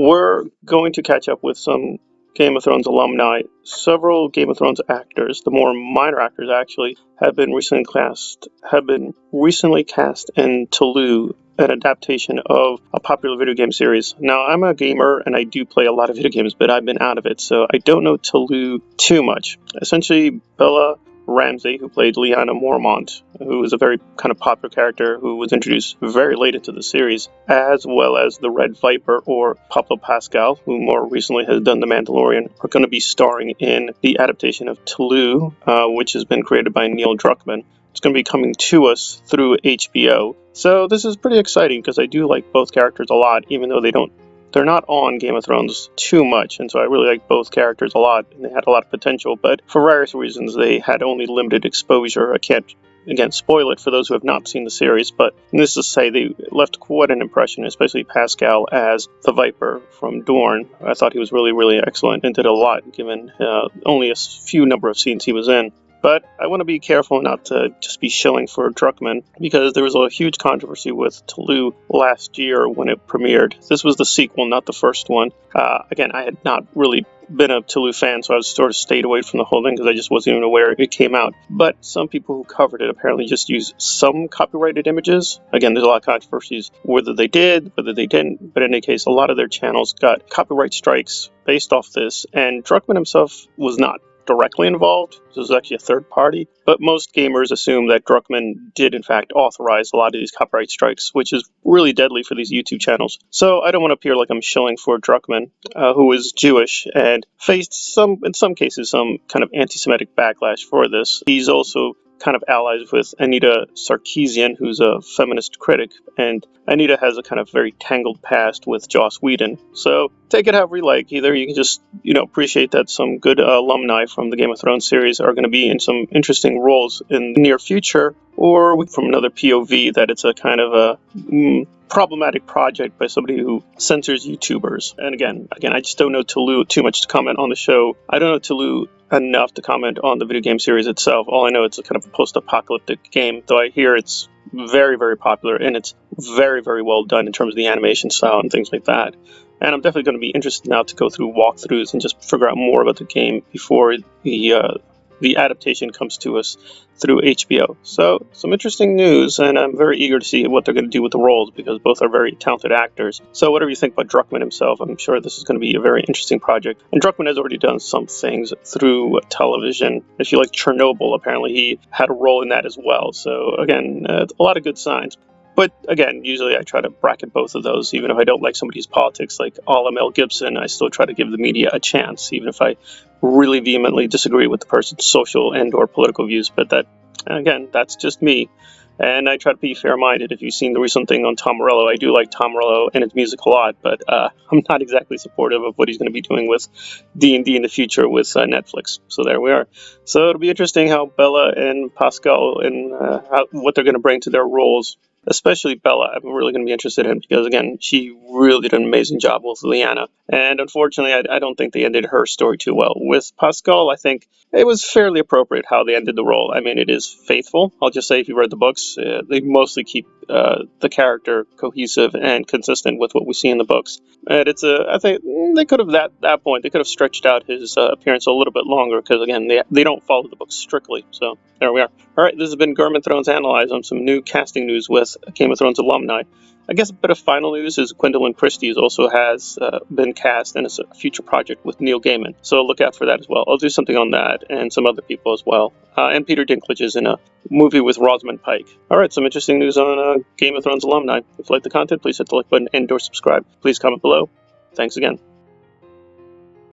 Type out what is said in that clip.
we're going to catch up with some Game of Thrones alumni. Several Game of Thrones actors, the more minor actors actually, have been recently cast in TLOU, an adaptation of a popular video game series. Now, I'm a gamer and I do play a lot of video games, but I've been out of it, so I don't know TLOU too much. Essentially, Bella Ramsey, who played Lyanna Mormont, who is a very kind of popular character who was introduced very late into the series, as well as the Red Viper, or Pablo Pascal, who more recently has done The Mandalorian, are going to be starring in the adaptation of TLOU, which has been created by Neil Druckmann. It's going to be coming to us through HBO. So this is pretty exciting because I do like both characters a lot, even though they're not on Game of Thrones too much, and so I really like both characters a lot, and they had a lot of potential, but for various reasons they had only limited exposure. I can't, again, spoil it for those who have not seen the series, but needless to say, they left quite an impression, especially Pascal as the Viper from Dorne. I thought he was really, really excellent and did a lot, given only a few number of scenes he was in. But I want to be careful not to just be shilling for Druckmann, because there was a huge controversy with TLOU last year when it premiered. This was the sequel, not the first one. Again, I had not really been a TLOU fan, so I was sort of stayed away from the whole thing because I just wasn't even aware it came out. But some people who covered it apparently just used some copyrighted images. Again, there's a lot of controversies whether they did, whether they didn't, but in any case, a lot of their channels got copyright strikes based off this, and Druckmann himself was not directly involved. This was actually a third party, but most gamers assume that Druckmann did in fact authorize a lot of these copyright strikes, which is really deadly for these YouTube channels. So I don't want to appear like I'm shilling for Druckmann, who is Jewish and faced in some cases, some kind of anti-Semitic backlash for this. He's also kind of allies with Anita Sarkeesian, who's a feminist critic, and Anita has a kind of very tangled past with Joss Whedon. So take it however you like. Either you can just, appreciate that some good alumni from the Game of Thrones series are going to be in some interesting roles in the near future, or from another POV that it's a kind of a problematic project by somebody who censors YouTubers. And again, I just don't know TLOU too much to comment on the show. I don't know TLOU enough to comment on the video game series itself. All I know, it's a kind of post-apocalyptic game, though I hear it's very, very popular and it's very, very well done in terms of the animation style and things like that. And I'm definitely going to be interested now to go through walkthroughs and just figure out more about the game before the adaptation comes to us through HBO. So some interesting news, and I'm very eager to see what they're going to do with the roles, because both are very talented actors. So whatever you think about Druckmann himself, I'm sure this is going to be a very interesting project. And Druckmann has already done some things through television. If you like Chernobyl, apparently he had a role in that as well. So again, a lot of good signs. But again, usually I try to bracket both of those. Even if I don't like somebody's politics, like a la Mel Gibson, I still try to give the media a chance, even if I really vehemently disagree with the person's social and or political views. But that, again, that's just me. And I try to be fair-minded. If you've seen the recent thing on Tom Morello, I do like Tom Morello and his music a lot, but I'm not exactly supportive of what he's going to be doing with D&D in the future with Netflix. So there we are. So it'll be interesting how Bella and Pascal and what they're going to bring to their roles. Especially Bella, I'm really going to be interested in, because, again, she really did an amazing job with Lyanna. And unfortunately, I don't think they ended her story too well. With Pascal, I think it was fairly appropriate how they ended the role. I mean, it is faithful. I'll just say, if you read the books, they mostly keep the character cohesive and consistent with what we see in the books. And I think they could have, at that point, they could have stretched out his appearance a little bit longer, because, again, they don't follow the books strictly. So there we are. All right, this has been Game of Thrones Analyzed on some new casting news with Game of Thrones alumni. I guess a bit of final news is Gwendolyn Christie also has been cast, and it's a future project with Neil Gaiman. So look out for that as well. I'll do something on that and some other people as well. And Peter Dinklage is in a movie with Rosamund Pike. All right, some interesting news on Game of Thrones alumni. If you like the content, please hit the like button and or subscribe. Please comment below. Thanks again.